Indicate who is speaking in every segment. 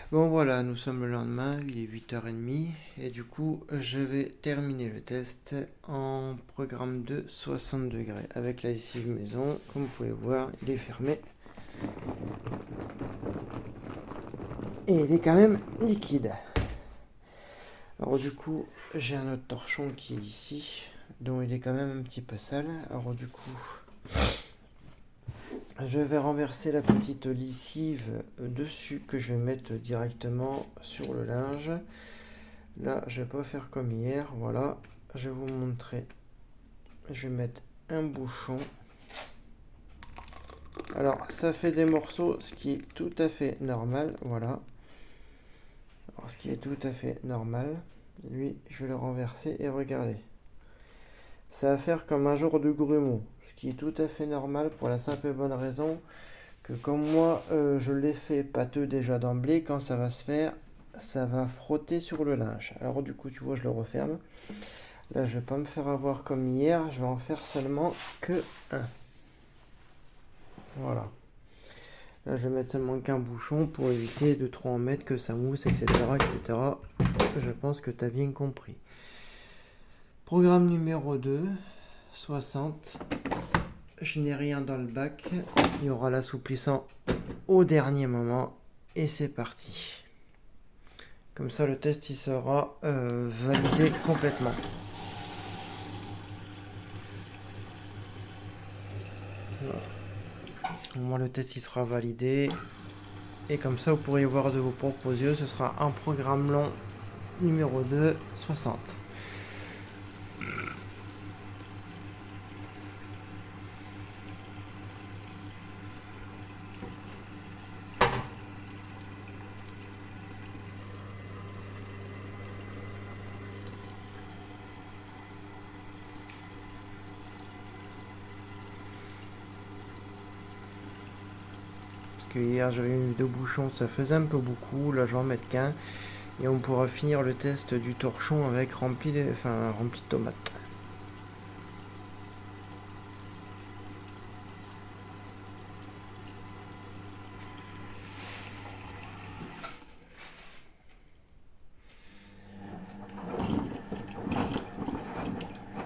Speaker 1: Bon voilà, nous sommes le lendemain, il est 8h30 et du coup je vais terminer le test en programme de 60 degrés avec la lessive maison. Comme vous pouvez voir, il est fermé et il est quand même liquide. Alors du coup, j'ai un autre torchon qui est ici, dont il est quand même un petit peu sale. Alors du coup, je vais renverser la petite lessive dessus que je vais mettre directement sur le linge. Là, je vais pas faire comme hier, voilà. Je vais vous montrer. Je vais mettre un bouchon. Alors, ça fait des morceaux, ce qui est tout à fait normal, voilà. Alors, ce qui est tout à fait normal. Lui, je vais le renverser et regardez. Ça va faire comme un genre de grumeau, ce qui est tout à fait normal pour la simple et bonne raison que comme moi, je l'ai fait pâteux déjà d'emblée, quand ça va se faire, ça va frotter sur le linge. Alors du coup, tu vois, je le referme. Là, je vais pas me faire avoir comme hier, je vais en faire seulement que un. Voilà. Là, je vais mettre seulement qu'un bouchon pour éviter de trop en mettre, que ça mousse, etc. etc. Je pense que tu as bien compris. Programme numéro 2, 60. Je n'ai rien dans le bac. Il y aura l'assouplissant au dernier moment. Et c'est parti. Comme ça, le test il sera validé complètement. Voilà. Au moins, le test il sera validé. Et comme ça, vous pourrez voir de vos propres yeux. Ce sera un programme long numéro 2, 60. Parce que hier j'avais mis 2 bouchons, ça faisait un peu beaucoup. Là, je vais en mettre qu'un. Et on pourra finir le test du torchon avec rempli de tomates.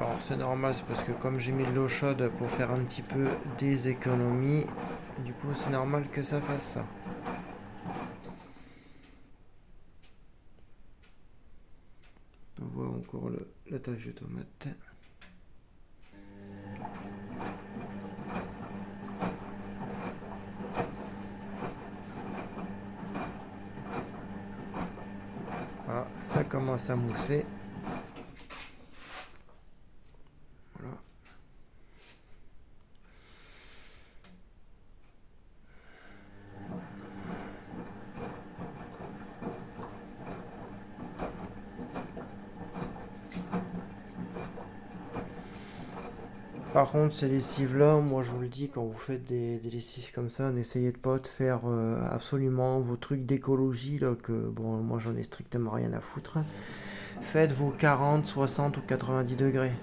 Speaker 1: Alors c'est normal, c'est parce que comme j'ai mis de l'eau chaude pour faire un petit peu des économies, du coup c'est normal que ça fasse ça. On peut voir encore la tâche de tomate. Voilà, ça commence à mousser. Voilà. Par contre, ces lessives-là, moi je vous le dis, quand vous faites des lessives comme ça, n'essayez pas de faire absolument vos trucs d'écologie, là, que bon, moi j'en ai strictement rien à foutre. Faites vos 40, 60 ou 90 degrés.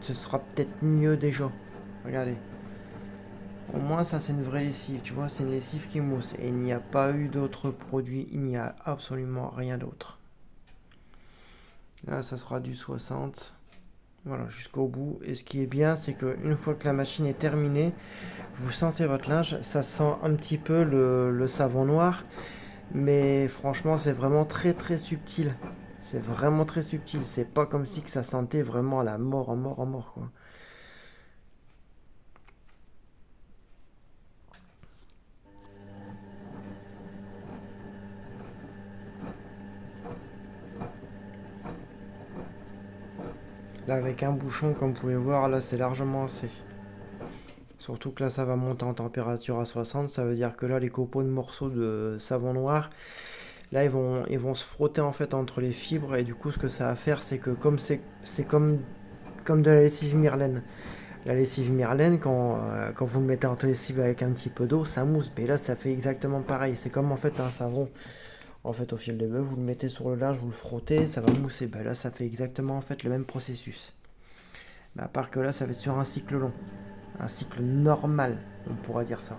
Speaker 1: Ce sera peut-être mieux déjà. Regardez. Au moins, ça, c'est une vraie lessive. Tu vois, c'est une lessive qui mousse. Et il n'y a pas eu d'autres produits. Il n'y a absolument rien d'autre. Là, ça sera du 60. Voilà, jusqu'au bout. Et ce qui est bien, c'est qu'une fois que la machine est terminée, vous sentez votre linge. Ça sent un petit peu le savon noir. Mais franchement, c'est vraiment très très subtil. C'est vraiment très subtil. C'est pas comme si que ça sentait vraiment à la mort, en mort, en mort, quoi. Là, avec un bouchon, comme vous pouvez voir, là, c'est largement assez. Surtout que là, ça va monter en température à 60. Ça veut dire que là, les copeaux de morceaux de savon noir, là, ils vont se frotter en fait entre les fibres. Et du coup, ce que ça va faire, c'est que c'est comme de la lessive Myrlaine. La lessive Myrlaine, quand vous le mettez entre les lessive avec un petit peu d'eau, ça mousse. Mais là, ça fait exactement pareil. C'est comme en fait un savon. En fait, au fil des bœufs, vous le mettez sur le linge, vous le frottez, ça va mousser. Ben là, ça fait exactement en fait le même processus. Mais à part que là, ça va être sur un cycle long. Un cycle normal, on pourra dire ça.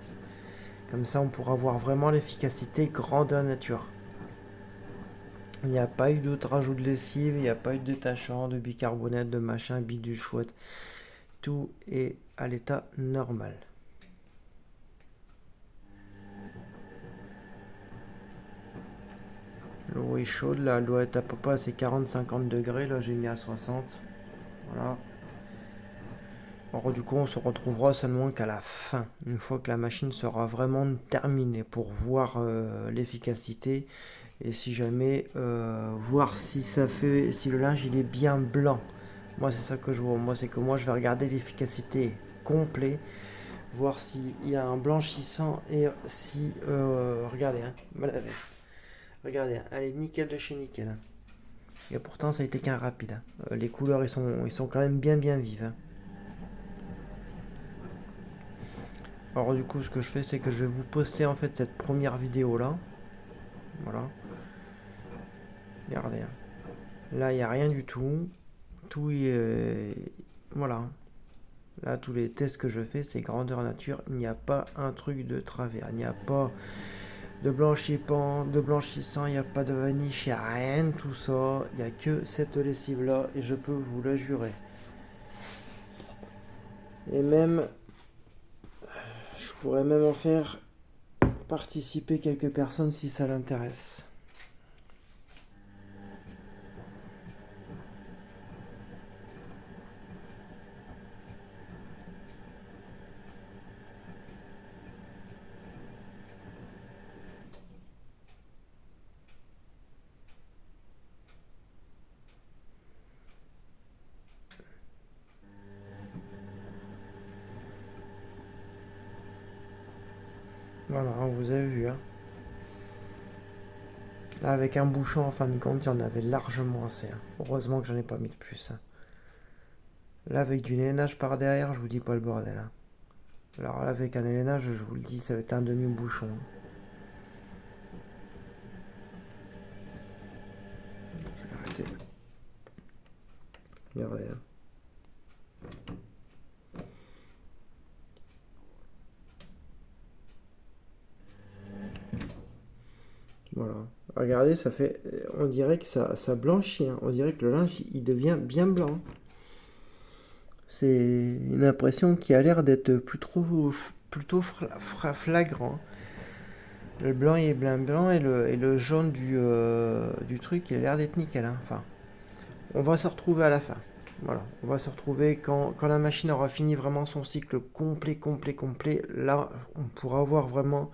Speaker 1: Comme ça, on pourra voir vraiment l'efficacité grandeur nature. Il n'y a pas eu d'autres rajouts de lessive, il n'y a pas eu de détachant, de bicarbonate, de machin, bidule chouette. Tout est à l'état normal. L'eau est chaude, là, elle doit être à peu près à ses 40-50 degrés, là j'ai mis à 60. Voilà. Alors du coup on se retrouvera seulement qu'à la fin, une fois que la machine sera vraiment terminée, pour voir l'efficacité et si jamais voir si ça fait, si le linge il est bien blanc. Moi c'est ça que je vois, moi c'est que moi je vais regarder l'efficacité complète, voir s'il y a un blanchissant et si, regardez, hein, regardez, hein, elle est nickel de chez nickel. Hein. Et pourtant ça a été qu'un rapide. Hein. Les couleurs ils sont quand même bien vives. Hein. Alors du coup ce que je fais c'est que je vais vous poster en fait cette première vidéo là. Voilà. Regardez. Hein. Là il n'y a rien du tout. Tout est... Voilà. Là tous les tests que je fais c'est grandeur nature. Il n'y a pas un truc de travers. Il n'y a pas de blanchissant, il n'y a pas de vaniche, il n'y a rien de tout ça. Il n'y a que cette lessive là et je peux vous le jurer. Et même, je pourrais même en faire participer quelques personnes si ça l'intéresse. Voilà, vous avez vu. Hein. Là, avec un bouchon, en fin de compte, il y en avait largement assez. Hein. Heureusement que j'en ai pas mis de plus. Hein. Là, avec du nénage par derrière, je vous dis pas le bordel. Hein. Alors là, avec un nénage, je vous le dis, ça va être un demi-bouchon. Hein. Arrêtez. Regardez. Hein. Voilà. Regardez, ça fait. On dirait que ça blanchit. Hein. On dirait que le linge, il devient bien blanc. C'est une impression qui a l'air d'être plutôt flagrant. Le blanc il est bien blanc et le jaune du truc il a l'air d'être nickel. Hein. Enfin, on va se retrouver à la fin. Voilà, on va se retrouver quand la machine aura fini vraiment son cycle complet. Là, on pourra avoir vraiment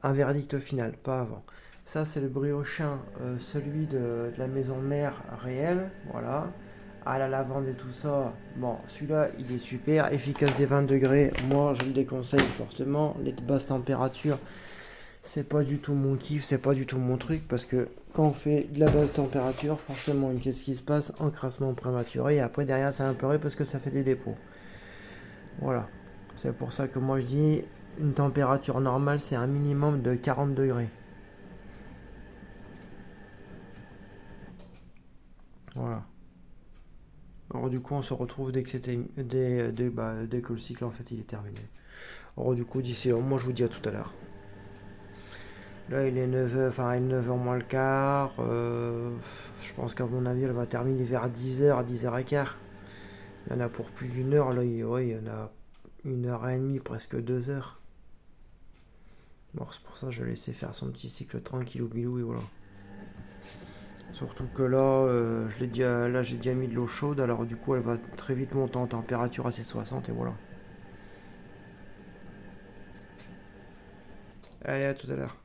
Speaker 1: un verdict final, pas avant. Ça, c'est le briochin, celui de la maison mère réelle. Voilà. À la lavande et tout ça. Bon, celui-là, il est super. Efficace des 20 degrés. Moi, je le déconseille fortement. Les basses températures, c'est pas du tout mon kiff, c'est pas du tout mon truc. Parce que quand on fait de la basse température, forcément, qu'est-ce qui se passe? Encrassement prématuré. Et après, derrière, ça implorait parce que ça fait des dépôts. Voilà. C'est pour ça que moi, je dis une température normale, c'est un minimum de 40 degrés. Voilà. Alors du coup on se retrouve dès que c'était dès que le cycle en fait il est terminé. Alors du coup d'ici moi je vous dis à tout à l'heure. Là il est 9h, enfin 9h moins le quart. Je pense qu'à mon avis elle va terminer vers 10h, 10h15. Il y en a pour plus d'une heure là, il y en a 1h30, presque 2 heures. Bon c'est pour ça que je vais laisser faire son petit cycle tranquille au bilou et voilà. Surtout que là, là j'ai déjà mis de l'eau chaude, alors du coup elle va très vite monter en température à ses 60 et voilà. Allez, à tout à l'heure.